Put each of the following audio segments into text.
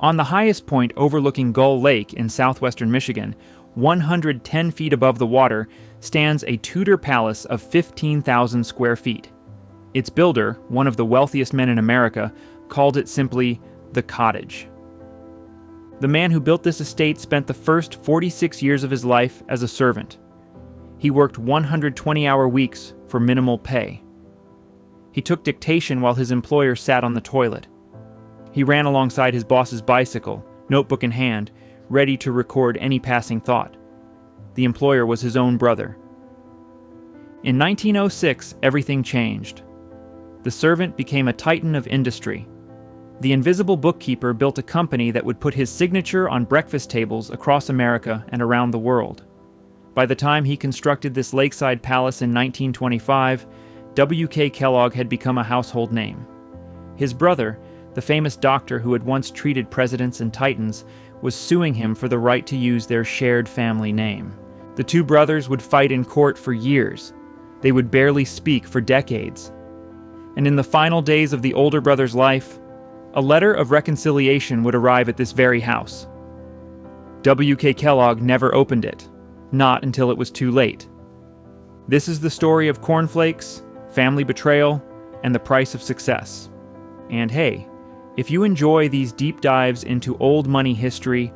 On the highest point overlooking Gull Lake in southwestern Michigan, 110 feet above the water, stands a Tudor palace of 15,000 square feet. Its builder, one of the wealthiest men in America, called it simply the cottage. The man who built this estate spent the first 46 years of his life as a servant. He worked 120-hour weeks for minimal pay. He took dictation while his employer sat on the toilet. He ran alongside his boss's bicycle, notebook in hand, ready to record any passing thought. The employer was his own brother. In 1906, everything changed. The servant became a titan of industry. The invisible bookkeeper built a company that would put his signature on breakfast tables across America and around the world. By the time he constructed this lakeside palace in 1925, W.K. Kellogg had become a household name. His brother, the famous doctor who had once treated presidents and titans, was suing him for the right to use their shared family name. The two brothers would fight in court for years. They would barely speak for decades. And in the final days of the older brother's life, a letter of reconciliation would arrive at this very house. W.K. Kellogg never opened it, not until it was too late. This is the story of cornflakes, family betrayal, and the price of success. And hey, if you enjoy these deep dives into old money history,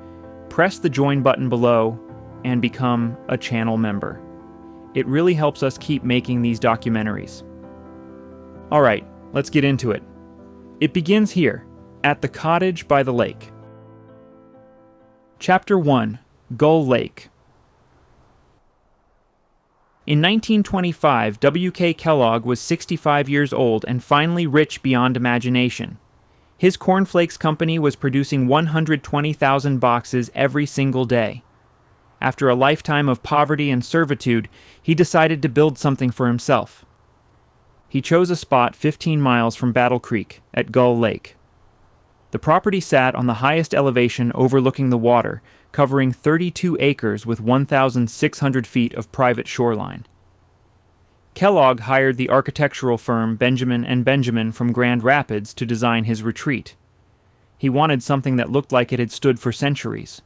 press the join button below and become a channel member. It really helps us keep making these documentaries. Alright, let's get into it. It begins here, at the cottage by the lake. Chapter 1, Gull Lake. In 1925, W.K. Kellogg was 65 years old and finally rich beyond imagination. His cornflakes company was producing 120,000 boxes every single day. After a lifetime of poverty and servitude, he decided to build something for himself. He chose a spot 15 miles from Battle Creek, at Gull Lake. The property sat on the highest elevation overlooking the water, covering 32 acres with 1,600 feet of private shoreline. Kellogg hired the architectural firm Benjamin & Benjamin from Grand Rapids to design his retreat. He wanted something that looked like it had stood for centuries.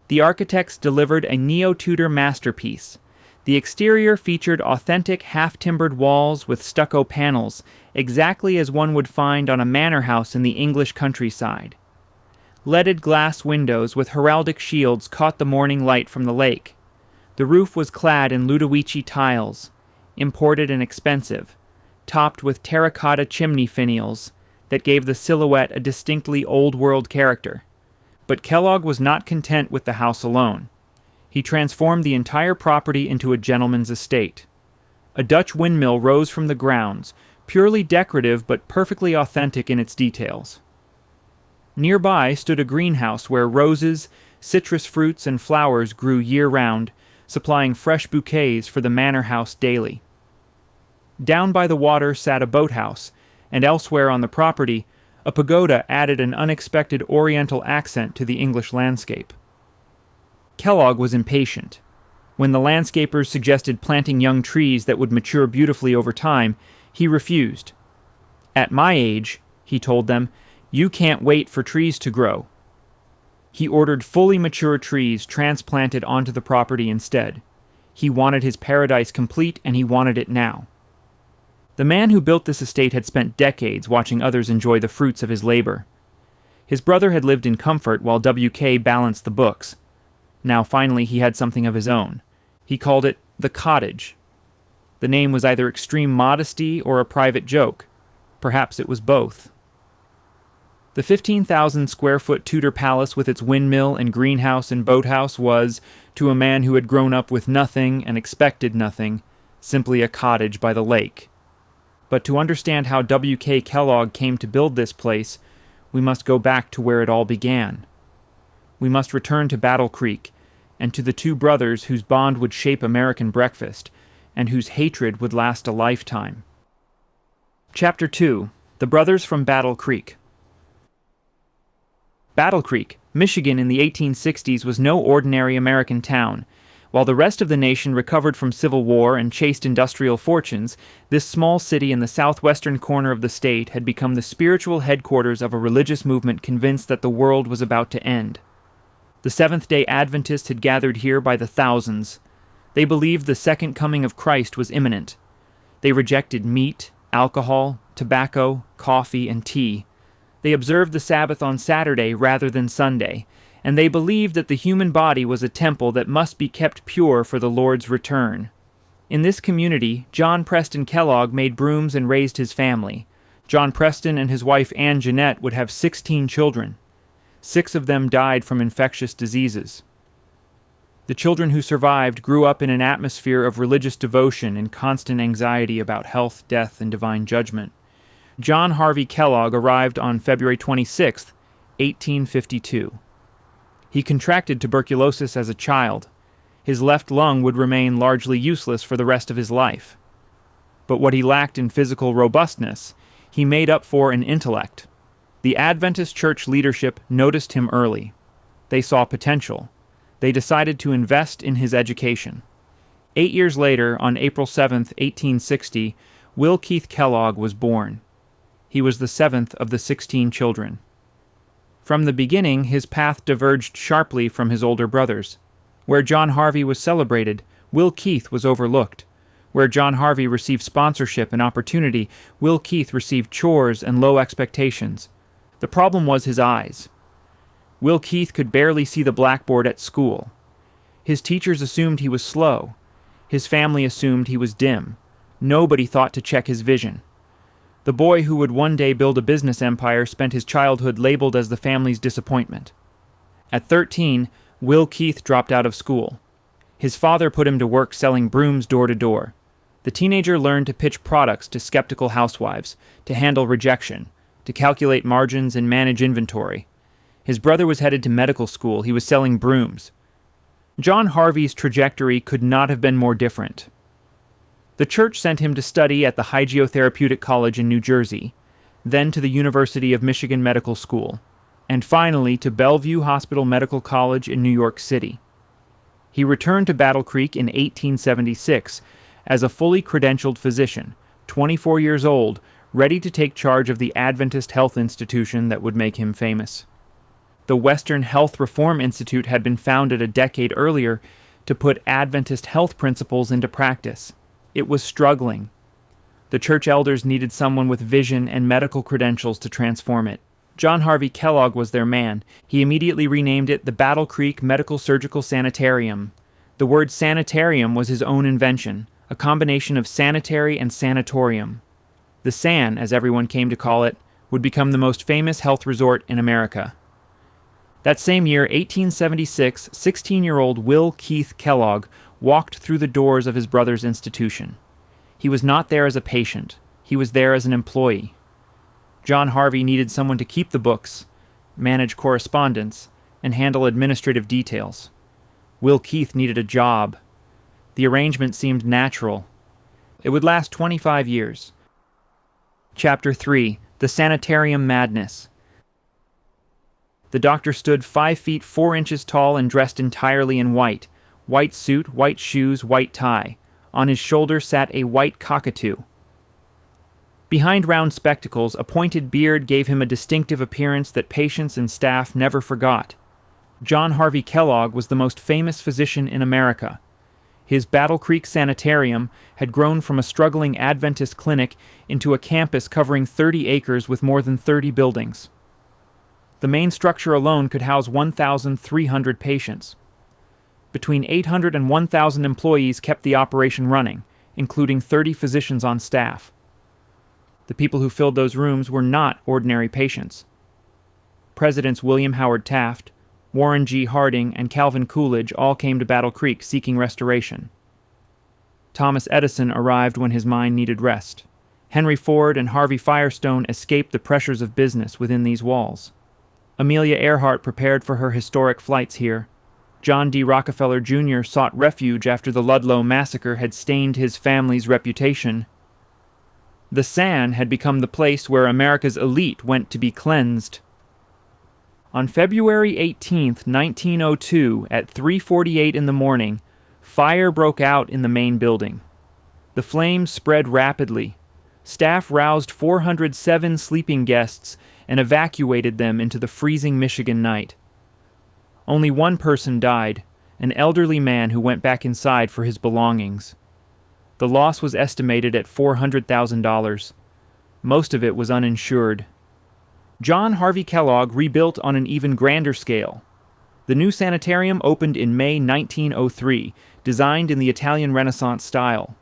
The architects delivered a neo-Tudor masterpiece. The exterior featured authentic half-timbered walls with stucco panels, exactly as one would find on a manor house in the English countryside. Leaded glass windows with heraldic shields caught the morning light from the lake. The roof was clad in Ludovici tiles, imported and expensive, topped with terracotta chimney finials that gave the silhouette a distinctly old-world character. But Kellogg was not content with the house alone. He transformed the entire property into a gentleman's estate. A Dutch windmill rose from the grounds, purely decorative but perfectly authentic in its details. Nearby stood a greenhouse where roses, citrus fruits, and flowers grew year-round, supplying fresh bouquets for the manor house daily. Down by the water sat a boathouse, and elsewhere on the property, a pagoda added an unexpected oriental accent to the English landscape. Kellogg was impatient. When the landscapers suggested planting young trees that would mature beautifully over time, he refused. "At my age," he told them, "you can't wait for trees to grow." He ordered fully mature trees transplanted onto the property instead. He wanted his paradise complete, and he wanted it now. The man who built this estate had spent decades watching others enjoy the fruits of his labor. His brother had lived in comfort while W.K. balanced the books. Now finally he had something of his own. He called it the cottage. The name was either extreme modesty or a private joke. Perhaps it was both. The 15,000 square foot Tudor palace with its windmill and greenhouse and boathouse was, to a man who had grown up with nothing and expected nothing, simply a cottage by the lake. But to understand how W.K. Kellogg came to build this place, we must go back to where it all began. We must return to Battle Creek, and to the two brothers whose bond would shape American breakfast, and whose hatred would last a lifetime. Chapter 2, The Brothers from Battle Creek. Battle Creek, Michigan in the 1860s was no ordinary American town. While the rest of the nation recovered from civil war and chased industrial fortunes, this small city in the southwestern corner of the state had become the spiritual headquarters of a religious movement convinced that the world was about to end. The Seventh-day Adventists had gathered here by the thousands. They believed the second coming of Christ was imminent. They rejected meat, alcohol, tobacco, coffee, and tea. They observed the Sabbath on Saturday rather than Sunday, and they believed that the human body was a temple that must be kept pure for the Lord's return. In this community, John Preston Kellogg made brooms and raised his family. John Preston and his wife Ann Jeanette would have 16 children. 6 of them died from infectious diseases. The children who survived grew up in an atmosphere of religious devotion and constant anxiety about health, death, and divine judgment. John Harvey Kellogg arrived on February 26, 1852. He contracted tuberculosis as a child. His left lung would remain largely useless for the rest of his life. But what he lacked in physical robustness, he made up for in intellect. The Adventist church leadership noticed him early. They saw potential. They decided to invest in his education. 8 years later, on April 7, 1860, Will Keith Kellogg was born. He was the 7th of the 16 children. From the beginning, his path diverged sharply from his older brothers. Where John Harvey was celebrated, Will Keith was overlooked. Where John Harvey received sponsorship and opportunity, Will Keith received chores and low expectations. The problem was his eyes. Will Keith could barely see the blackboard at school. His teachers assumed he was slow. His family assumed he was dim. Nobody thought to check his vision. The boy who would one day build a business empire spent his childhood labeled as the family's disappointment. At 13, Will Keith dropped out of school. His father put him to work selling brooms door to door. The teenager learned to pitch products to skeptical housewives, to handle rejection, to calculate margins and manage inventory. His brother was headed to medical school. He was selling brooms. John Harvey's trajectory could not have been more different. The church sent him to study at the Hygiotherapeutic College in New Jersey, then to the University of Michigan Medical School, and finally to Bellevue Hospital Medical College in New York City. He returned to Battle Creek in 1876 as a fully credentialed physician, 24 years old, ready to take charge of the Adventist health institution that would make him famous. The Western Health Reform Institute had been founded a decade earlier to put Adventist health principles into practice. It was struggling. The church elders needed someone with vision and medical credentials to transform it. John Harvey Kellogg was their man. He immediately renamed it the Battle Creek Medical Surgical Sanitarium. The word sanitarium was his own invention, a combination of sanitary and sanatorium. The San, as everyone came to call it, would become the most famous health resort in America. That same year, 1876, 16-year-old Will Keith Kellogg walked through the doors of his brother's institution. He was not there as a patient. He was there as an employee. John Harvey needed someone to keep the books, manage correspondence, and handle administrative details. Will Keith needed a job. The arrangement seemed natural. It would last 25 years. Chapter 3. The Sanitarium Madness. The doctor stood 5 feet 4 inches tall and dressed entirely in white. White suit, white shoes, white tie. On his shoulder sat a white cockatoo. Behind round spectacles, a pointed beard gave him a distinctive appearance that patients and staff never forgot. John Harvey Kellogg was the most famous physician in America. His Battle Creek Sanitarium had grown from a struggling Adventist clinic into a campus covering 30 acres with more than 30 buildings. The main structure alone could house 1,300 patients. Between 800 and 1,000 employees kept the operation running, including 30 physicians on staff. The people who filled those rooms were not ordinary patients. Presidents William Howard Taft, Warren G. Harding, and Calvin Coolidge all came to Battle Creek seeking restoration. Thomas Edison arrived when his mind needed rest. Henry Ford and Harvey Firestone escaped the pressures of business within these walls. Amelia Earhart prepared for her historic flights here. John D. Rockefeller Jr. sought refuge after the Ludlow massacre had stained his family's reputation. The San had become the place where America's elite went to be cleansed. On February 18, 1902, at 3:48 in the morning, Fire broke out in the main building. The flames spread rapidly. Staff roused 407 sleeping guests and evacuated them into the freezing Michigan night. Only one person died, an elderly man who went back inside for his belongings. The loss was estimated at $400,000. Most of it was uninsured. John Harvey Kellogg rebuilt on an even grander scale. The new sanitarium opened in May 1903, designed in the Italian Renaissance style.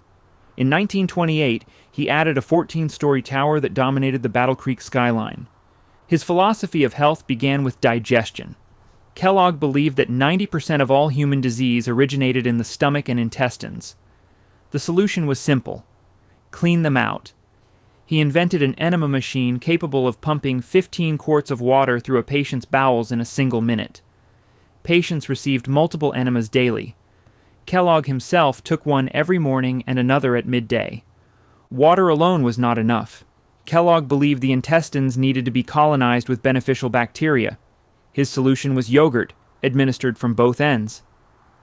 In 1928, he added a 14-story tower that dominated the Battle Creek skyline. His philosophy of health began with digestion. Kellogg believed that 90% of all human disease originated in the stomach and intestines. The solution was simple: clean them out. He invented an enema machine capable of pumping 15 quarts of water through a patient's bowels in a single minute. Patients received multiple enemas daily. Kellogg himself took one every morning and another at midday. Water alone was not enough. Kellogg believed the intestines needed to be colonized with beneficial bacteria. His solution was yogurt, administered from both ends.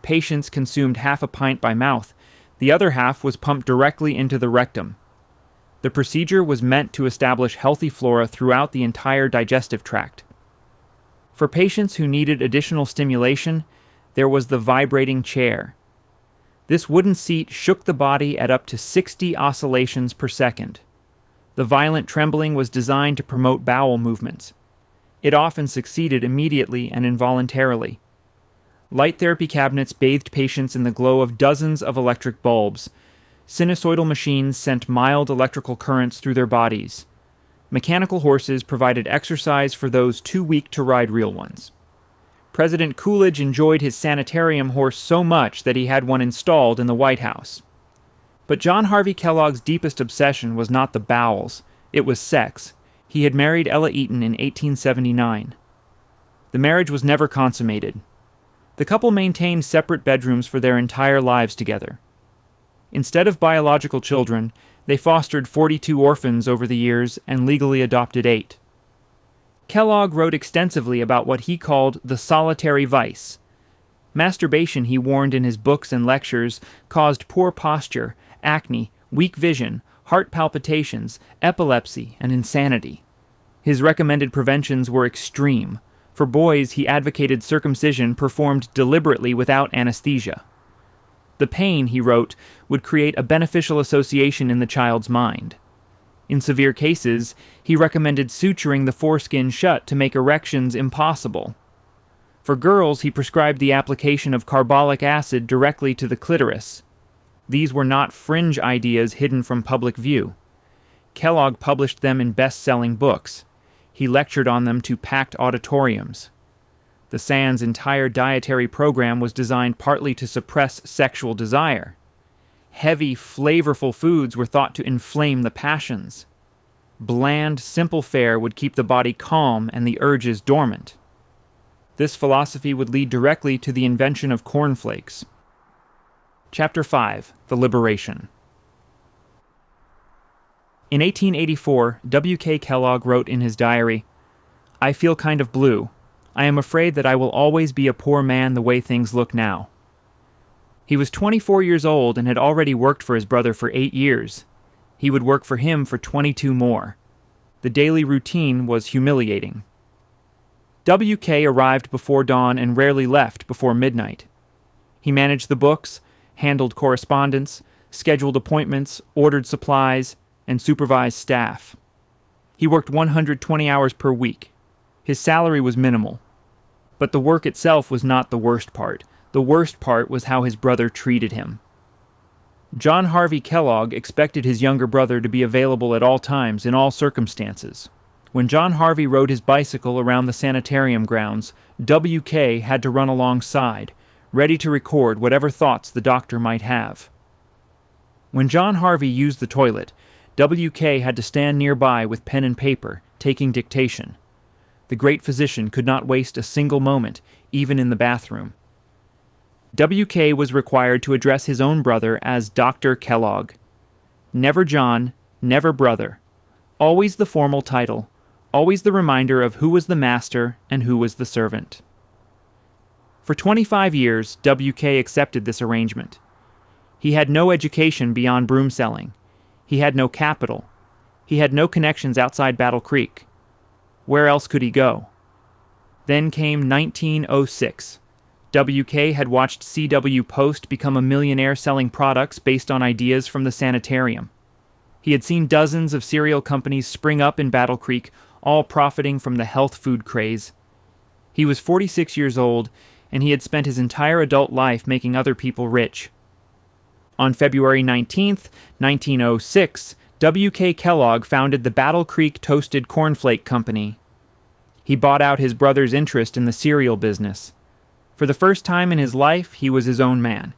Patients consumed half a pint by mouth. The other half was pumped directly into the rectum. The procedure was meant to establish healthy flora throughout the entire digestive tract. For patients who needed additional stimulation, there was the vibrating chair. This wooden seat shook the body at up to 60 oscillations per second. The violent trembling was designed to promote bowel movements. It often succeeded immediately and involuntarily. Light therapy cabinets bathed patients in the glow of dozens of electric bulbs. Sinusoidal machines sent mild electrical currents through their bodies. Mechanical horses provided exercise for those too weak to ride real ones. President Coolidge enjoyed his sanitarium horse so much that he had one installed in the White House. But John Harvey Kellogg's deepest obsession was not the bowels, it was sex. He had married Ella Eaton in 1879. The marriage was never consummated. The couple maintained separate bedrooms for their entire lives together. Instead of biological children, they fostered 42 orphans over the years and legally adopted 8. Kellogg wrote extensively about what he called the solitary vice. Masturbation, he warned in his books and lectures, caused poor posture, acne, weak vision, heart palpitations, epilepsy, and insanity. His recommended preventions were extreme. For boys, he advocated circumcision performed deliberately without anesthesia. The pain, he wrote, would create a beneficial association in the child's mind. In severe cases, he recommended suturing the foreskin shut to make erections impossible. For girls, he prescribed the application of carbolic acid directly to the clitoris. These were not fringe ideas hidden from public view. Kellogg published them in best-selling books. He lectured on them to packed auditoriums. The Sands' entire dietary program was designed partly to suppress sexual desire. Heavy, flavorful foods were thought to inflame the passions. Bland, simple fare would keep the body calm and the urges dormant. This philosophy would lead directly to the invention of cornflakes. Chapter 5. The Liberation. In 1884, W.K. Kellogg wrote in his diary, "I feel kind of blue. I am afraid that I will always be a poor man the way things look now." He was 24 years old and had already worked for his brother for 8 years. He would work for him for 22 more. The daily routine was humiliating. W.K. arrived before dawn and rarely left before midnight. He managed the books, handled correspondence, scheduled appointments, ordered supplies, and supervised staff. He worked 120 hours per week. His salary was minimal. But the work itself was not the worst part. The worst part was how his brother treated him. John Harvey Kellogg expected his younger brother to be available at all times, in all circumstances. When John Harvey rode his bicycle around the sanitarium grounds, W.K. had to run alongside, ready to record whatever thoughts the doctor might have. When John Harvey used the toilet, W.K. had to stand nearby with pen and paper, taking dictation. The great physician could not waste a single moment, even in the bathroom. W.K. was required to address his own brother as Dr. Kellogg. Never John, never brother. Always the formal title, always the reminder of who was the master and who was the servant. For 25 years, WK accepted this arrangement. He had no education beyond broom selling. He had no capital. He had no connections outside Battle Creek. Where else could he go? Then came 1906. WK had watched C.W. Post become a millionaire selling products based on ideas from the Sanitarium. He had seen dozens of cereal companies spring up in Battle Creek, all profiting from the health food craze. He was 46 years old, and he had spent his entire adult life making other people rich. On February 19, 1906, W.K. Kellogg founded the Battle Creek Toasted Cornflake Company. He bought out his brother's interest in the cereal business. For the first time in his life, he was his own man.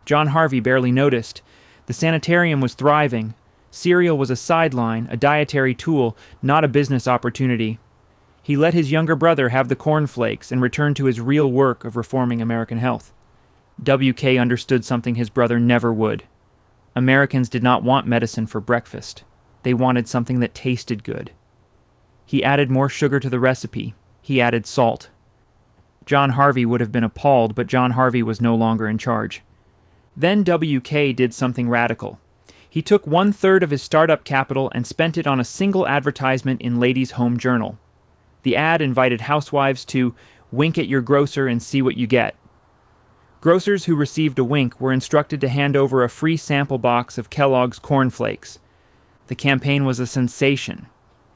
John Harvey barely noticed. The Sanitarium was thriving. Cereal was a sideline, a dietary tool, not a business opportunity. He let his younger brother have the cornflakes and returned to his real work of reforming American health. W.K. understood something his brother never would. Americans did not want medicine for breakfast. They wanted something that tasted good. He added more sugar to the recipe. He added salt. John Harvey would have been appalled, but John Harvey was no longer in charge. Then W.K. did something radical. He took 1/3 of his startup capital and spent it on a single advertisement in Ladies' Home Journal. The ad invited housewives to wink at your grocer and see what you get. Grocers who received a wink were instructed to hand over a free sample box of Kellogg's cornflakes. The campaign was a sensation.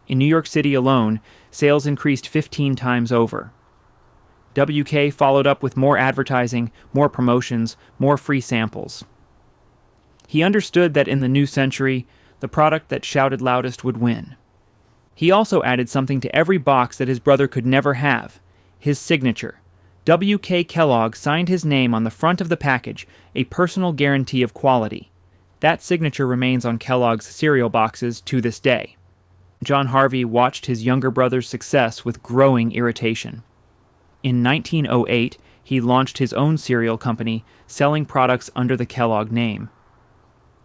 In New York City alone, sales increased 15 times over. WK followed up with more advertising, more promotions, more free samples. He understood that in the new century, the product that shouted loudest would win. He also added something to every box that his brother could never have: his signature. W.K. Kellogg signed his name on the front of the package, a personal guarantee of quality. That signature remains on Kellogg's cereal boxes to this day. John Harvey watched his younger brother's success with growing irritation. In 1908, he launched his own cereal company, selling products under the Kellogg name.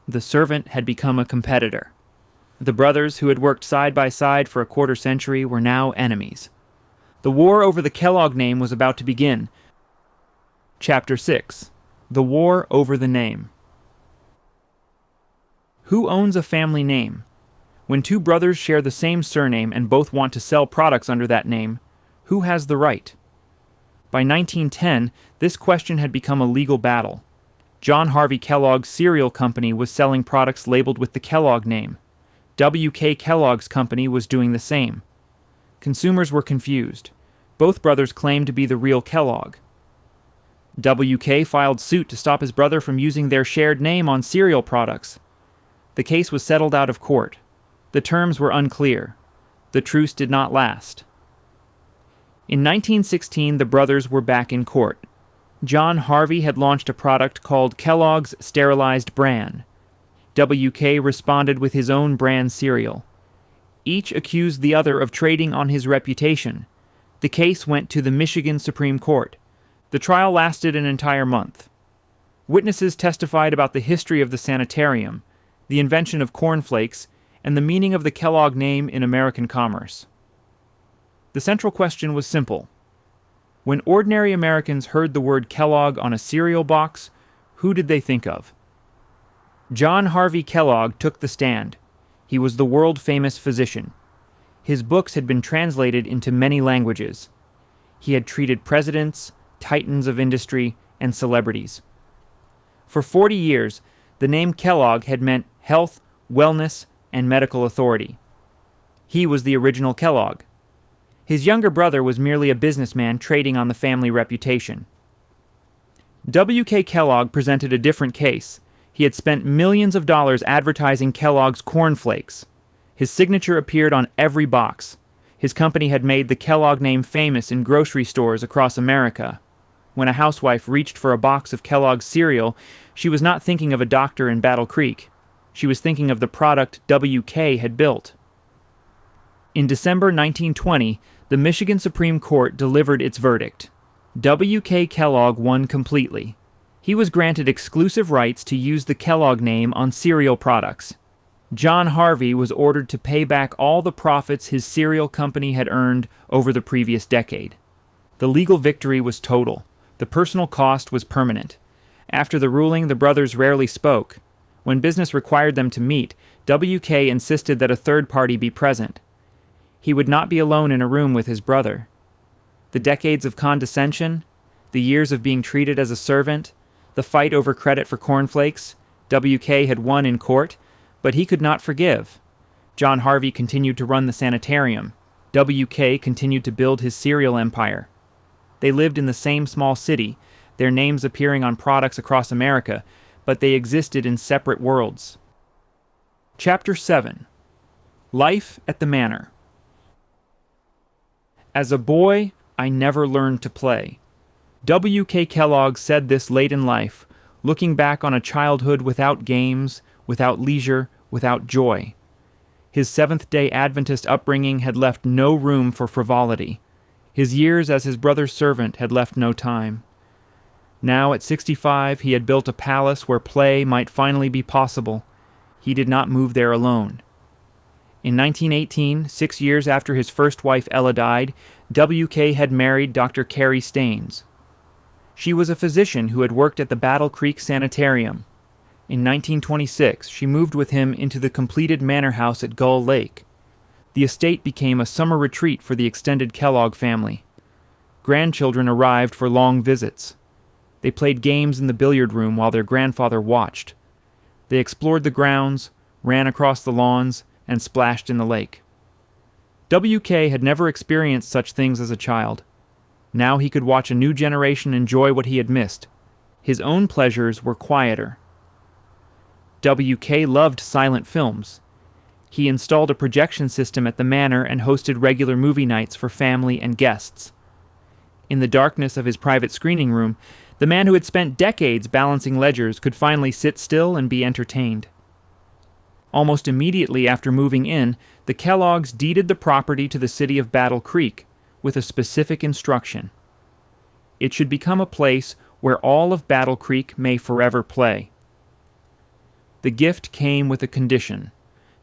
The servant had become a competitor. The brothers, who had worked side by side for a quarter century, were now enemies. The war over the Kellogg name was about to begin. Chapter 6. The War Over the Name. Who owns a family name? When two brothers share the same surname and both want to sell products under that name, who has the right? By 1910, this question had become a legal battle. John Harvey Kellogg's cereal company was selling products labeled with the Kellogg name. W.K. Kellogg's company was doing the same. Consumers were confused. Both brothers claimed to be the real Kellogg. W.K. filed suit to stop his brother from using their shared name on cereal products. The case was settled out of court. The terms were unclear. The truce did not last. In 1916, the brothers were back in court. John Harvey had launched a product called Kellogg's Sterilized Bran. W.K. responded with his own brand cereal. Each accused the other of trading on his reputation. The case went to the Michigan Supreme Court. The trial lasted an entire month. Witnesses testified about the history of the Sanitarium, the invention of cornflakes, and the meaning of the Kellogg name in American commerce. The central question was simple. When ordinary Americans heard the word Kellogg on a cereal box, who did they think of? John Harvey Kellogg took the stand. He was the world-famous physician. His books had been translated into many languages. He had treated presidents, titans of industry, and celebrities. For 40 years, the name Kellogg had meant health, wellness, and medical authority. He was the original Kellogg. His younger brother was merely a businessman trading on the family reputation. W.K. Kellogg presented a different case. He had spent millions of dollars advertising Kellogg's cornflakes. His signature appeared on every box. His company had made the Kellogg name famous in grocery stores across America. When a housewife reached for a box of Kellogg's cereal, she was not thinking of a doctor in Battle Creek. She was thinking of the product W.K. had built. In December 1920, the Michigan Supreme Court delivered its verdict. W.K. Kellogg won completely. He was granted exclusive rights to use the Kellogg name on cereal products. John Harvey was ordered to pay back all the profits his cereal company had earned over the previous decade. The legal victory was total. The personal cost was permanent. After the ruling, the brothers rarely spoke. When business required them to meet, WK insisted that a third party be present. He would not be alone in a room with his brother. The decades of condescension, the years of being treated as a servant, the fight over credit for cornflakes, WK had won in court, but he could not forgive. John Harvey continued to run the Sanitarium. WK continued to build his cereal empire. They lived in the same small city, their names appearing on products across America, but they existed in separate worlds. Chapter 7. Life at the Manor. As a boy, I never learned to play. W.K. Kellogg said this late in life, looking back on a childhood without games, without leisure, without joy. His Seventh-day Adventist upbringing had left no room for frivolity. His years as his brother's servant had left no time. Now, at 65, he had built a palace where play might finally be possible. He did not move there alone. In 1918, 6 years after his first wife Ella died, W.K. had married Dr. Carrie Staines. She was a physician who had worked at the Battle Creek Sanitarium. In 1926, she moved with him into the completed manor house at Gull Lake. The estate became a summer retreat for the extended Kellogg family. Grandchildren arrived for long visits. They played games in the billiard room while their grandfather watched. They explored the grounds, ran across the lawns, and splashed in the lake. W.K. had never experienced such things as a child. Now he could watch a new generation enjoy what he had missed. His own pleasures were quieter. W.K. loved silent films. He installed a projection system at the manor and hosted regular movie nights for family and guests. In the darkness of his private screening room, the man who had spent decades balancing ledgers could finally sit still and be entertained. Almost immediately after moving in, the Kelloggs deeded the property to the city of Battle Creek with a specific instruction. It should become a place where all of Battle Creek may forever play. The gift came with a condition.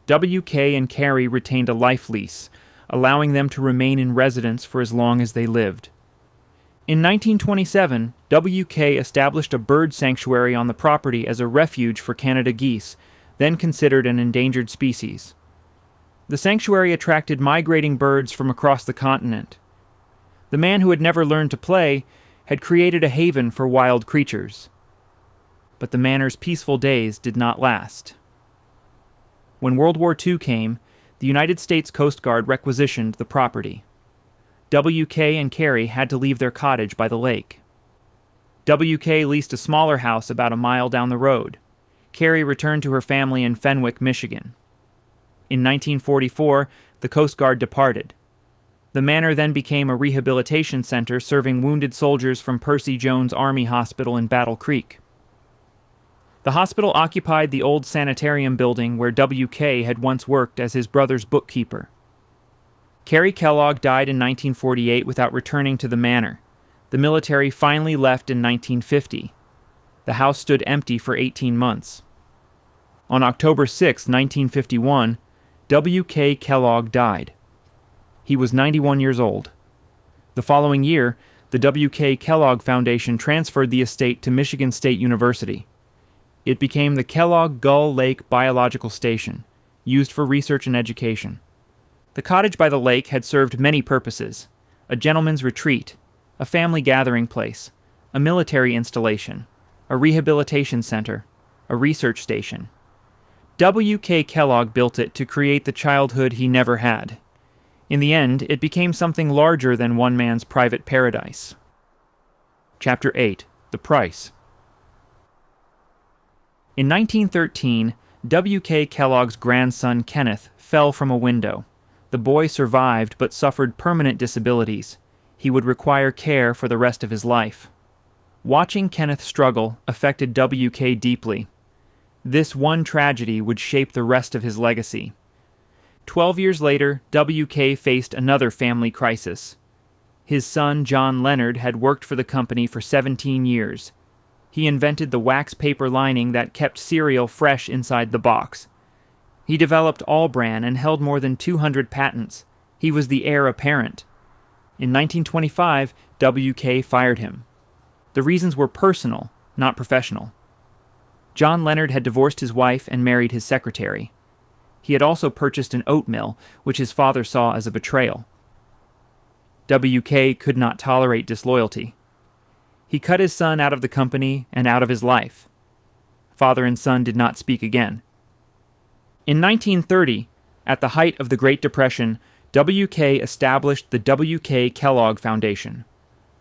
W.K. and Carrie retained a life lease, allowing them to remain in residence for as long as they lived. In 1927, W.K. established a bird sanctuary on the property as a refuge for Canada geese, then considered an endangered species. The sanctuary attracted migrating birds from across the continent. The man who had never learned to play had created a haven for wild creatures. But the manor's peaceful days did not last. When World War II came, the United States Coast Guard requisitioned the property. W.K. and Carrie had to leave their cottage by the lake. W.K. leased a smaller house about a mile down the road. Carrie returned to her family in Fenwick, Michigan. In 1944, the Coast Guard departed. The manor then became a rehabilitation center serving wounded soldiers from Percy Jones Army Hospital in Battle Creek. The hospital occupied the old sanitarium building where W.K. had once worked as his brother's bookkeeper. Carrie Kellogg died in 1948 without returning to the manor. The military finally left in 1950. The house stood empty for 18 months. On October 6, 1951, W.K. Kellogg died. He was 91 years old. The following year, the W.K. Kellogg Foundation transferred the estate to Michigan State University. It became the Kellogg Gull Lake Biological Station, used for research and education. The cottage by the lake had served many purposes: a gentleman's retreat, a family gathering place, a military installation, a rehabilitation center, a research station. W.K. Kellogg built it to create the childhood he never had. In the end, it became something larger than one man's private paradise. Chapter 8. The Price. In 1913, W.K. Kellogg's grandson Kenneth fell from a window. The boy survived but suffered permanent disabilities. He would require care for the rest of his life. Watching Kenneth struggle affected W.K. deeply. This one tragedy would shape the rest of his legacy. 12 years later, W.K. faced another family crisis. His son, John Leonard, had worked for the company for 17 years. He invented the wax paper lining that kept cereal fresh inside the box. He developed All-Bran and held more than 200 patents. He was the heir apparent. In 1925, W.K. fired him. The reasons were personal, not professional. John Leonard had divorced his wife and married his secretary. He had also purchased an oat mill, which his father saw as a betrayal. WK could not tolerate disloyalty. He cut his son out of the company and out of his life. Father and son did not speak again. In 1930, at the height of the Great Depression, WK established the WK Kellogg Foundation.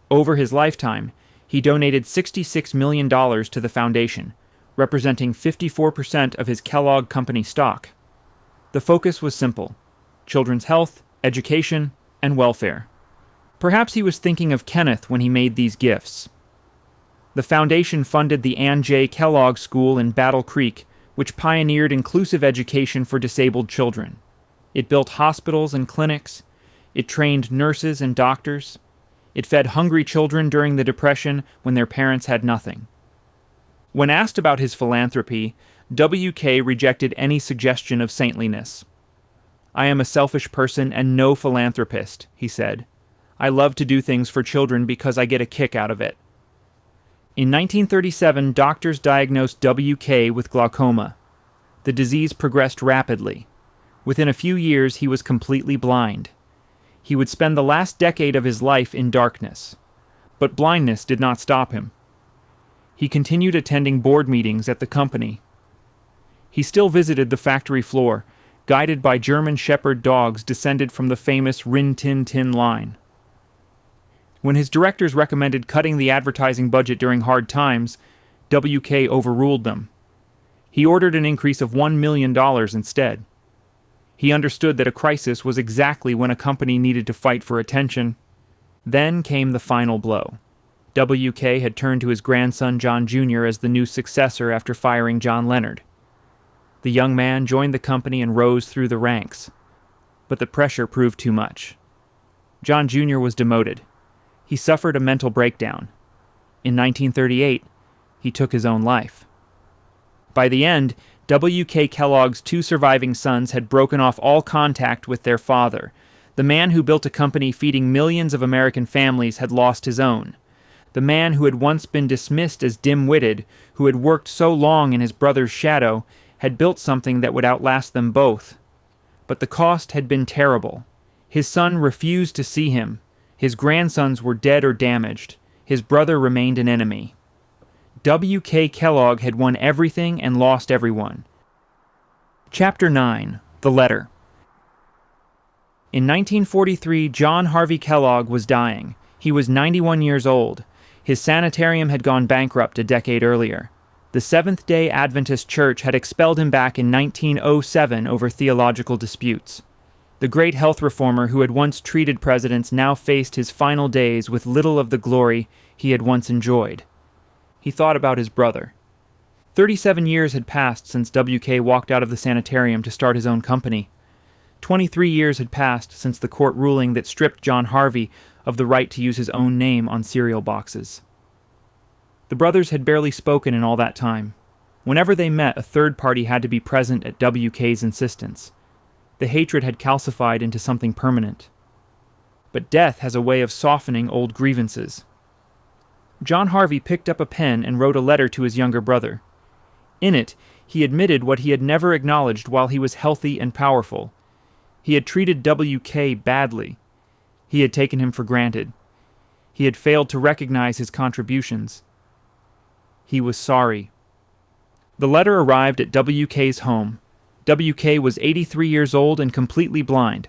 Over his lifetime, he donated $66 million to the foundation, representing 54% of his Kellogg company stock. The focus was simple: children's health, education, and welfare. Perhaps he was thinking of Kenneth when he made these gifts. The foundation funded the Ann J. Kellogg School in Battle Creek, which pioneered inclusive education for disabled children. It built hospitals and clinics. It trained nurses and doctors. It fed hungry children during the Depression when their parents had nothing. When asked about his philanthropy, WK rejected any suggestion of saintliness. "I am a selfish person and no philanthropist," he said. "I love to do things for children because I get a kick out of it." In 1937, doctors diagnosed WK with glaucoma. The disease progressed rapidly. Within a few years, he was completely blind. He would spend the last decade of his life in darkness. But blindness did not stop him. He continued attending board meetings at the company. He still visited the factory floor, guided by German Shepherd dogs descended from the famous Rin Tin Tin line. When his directors recommended cutting the advertising budget during hard times, WK overruled them. He ordered an increase of $1 million instead. He understood that a crisis was exactly when a company needed to fight for attention. Then came the final blow. WK had turned to his grandson John Jr. as the new successor after firing John Leonard. The young man joined the company and rose through the ranks. But the pressure proved too much. John Jr. was demoted. He suffered a mental breakdown. In 1938, he took his own life. By the end, W.K. Kellogg's two surviving sons had broken off all contact with their father. The man who built a company feeding millions of American families had lost his own. The man who had once been dismissed as dim-witted, who had worked so long in his brother's shadow, had built something that would outlast them both. But the cost had been terrible. His son refused to see him. His grandsons were dead or damaged. His brother remained an enemy. W.K. Kellogg had won everything and lost everyone. Chapter 9. The Letter. In 1943, John Harvey Kellogg was dying. He was 91 years old. His sanitarium had gone bankrupt a decade earlier. The Seventh-day Adventist Church had expelled him back in 1907 over theological disputes. The great health reformer who had once treated presidents now faced his final days with little of the glory he had once enjoyed. He thought about his brother. 37 years had passed since W.K. walked out of the sanitarium to start his own company. 23 years had passed since the court ruling that stripped John Harvey of the right to use his own name on cereal boxes. The brothers had barely spoken in all that time. Whenever they met, a third party had to be present at W.K.'s insistence. The hatred had calcified into something permanent. But death has a way of softening old grievances. John Harvey picked up a pen and wrote a letter to his younger brother. In it, he admitted what he had never acknowledged while he was healthy and powerful. He had treated W.K. badly. He had taken him for granted. He had failed to recognize his contributions. He was sorry. The letter arrived at W.K.'s home. W.K. was 83 years old and completely blind.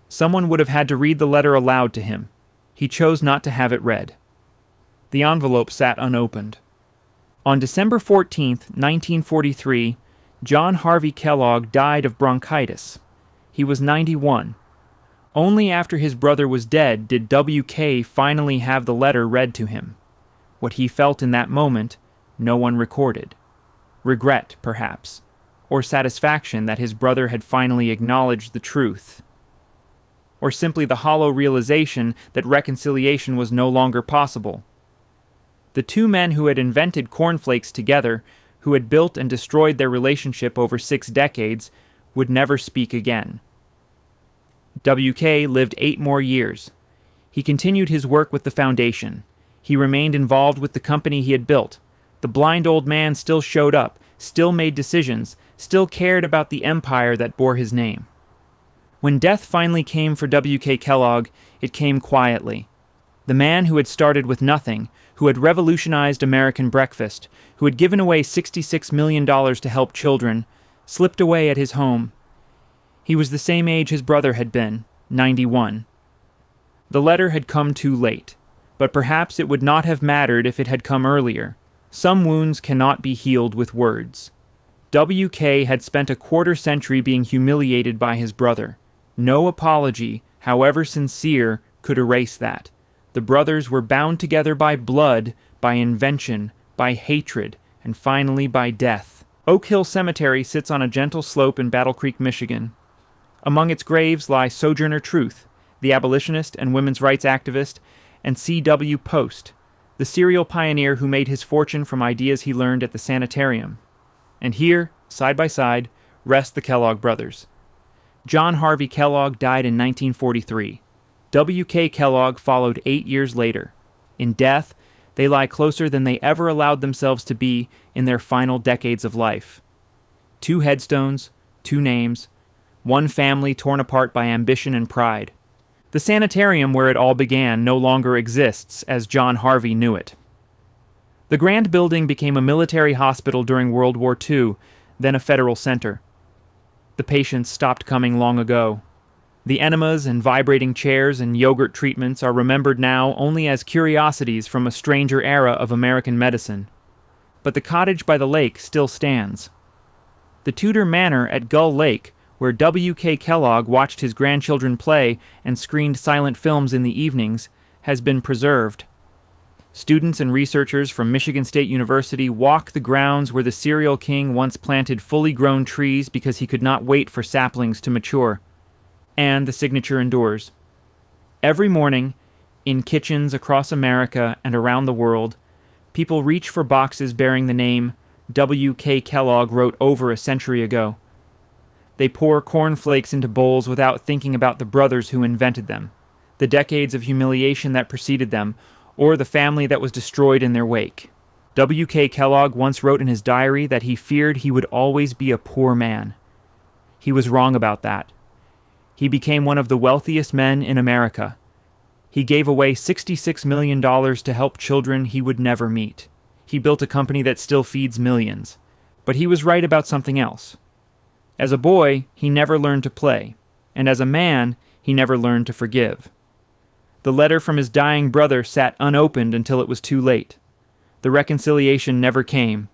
Someone would have had to read the letter aloud to him. He chose not to have it read. The envelope sat unopened. On December 14, 1943, John Harvey Kellogg died of bronchitis. He was 91. Only after his brother was dead did W.K. finally have the letter read to him. What he felt in that moment, no one recorded. Regret, perhaps, or satisfaction that his brother had finally acknowledged the truth. Or simply the hollow realization that reconciliation was no longer possible. The two men who had invented cornflakes together, who had built and destroyed their relationship over 6 decades, would never speak again. W.K. lived 8 more years. He continued his work with the foundation. He remained involved with the company he had built. The blind old man still showed up, still made decisions, still cared about the empire that bore his name. When death finally came for W.K. Kellogg, it came quietly. The man who had started with nothing, who had revolutionized American breakfast, who had given away $66 million to help children, slipped away at his home. He was the same age his brother had been, 91. The letter had come too late, but perhaps it would not have mattered if it had come earlier. Some wounds cannot be healed with words. W.K. had spent a quarter-century being humiliated by his brother. No apology, however sincere, could erase that. The brothers were bound together by blood, by invention, by hatred, and finally by death. Oak Hill Cemetery sits on a gentle slope in Battle Creek, Michigan. Among its graves lie Sojourner Truth, the abolitionist and women's rights activist, and C.W. Post, the serial pioneer who made his fortune from ideas he learned at the Sanitarium. And here, side by side, rest the Kellogg brothers. John Harvey Kellogg died in 1943. W.K. Kellogg followed 8 years later. In death, they lie closer than they ever allowed themselves to be in their final decades of life. 2 headstones, 2 names, one family torn apart by ambition and pride. The sanitarium where it all began no longer exists as John Harvey knew it. The grand building became a military hospital during World War II, then a federal center. The patients stopped coming long ago. The enemas and vibrating chairs and yogurt treatments are remembered now only as curiosities from a stranger era of American medicine. But the cottage by the lake still stands. The Tudor manor at Gull Lake, where W.K. Kellogg watched his grandchildren play and screened silent films in the evenings, has been preserved. Students and researchers from Michigan State University walk the grounds where the serial king once planted fully grown trees because he could not wait for saplings to mature. And the signature endures. Every morning, in kitchens across America and around the world, people reach for boxes bearing the name W.K. Kellogg wrote over a century ago. They pour cornflakes into bowls without thinking about the brothers who invented them, the decades of humiliation that preceded them, or the family that was destroyed in their wake. W.K. Kellogg once wrote in his diary that he feared he would always be a poor man. He was wrong about that. He became one of the wealthiest men in America. He gave away $66 million to help children he would never meet. He built a company that still feeds millions. But he was right about something else. As a boy, he never learned to play, and as a man, he never learned to forgive. The letter from his dying brother sat unopened until it was too late. The reconciliation never came.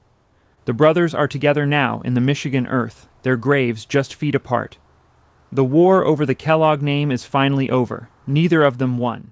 The brothers are together now in the Michigan earth, their graves just feet apart. The war over the Kellogg name is finally over. Neither of them won.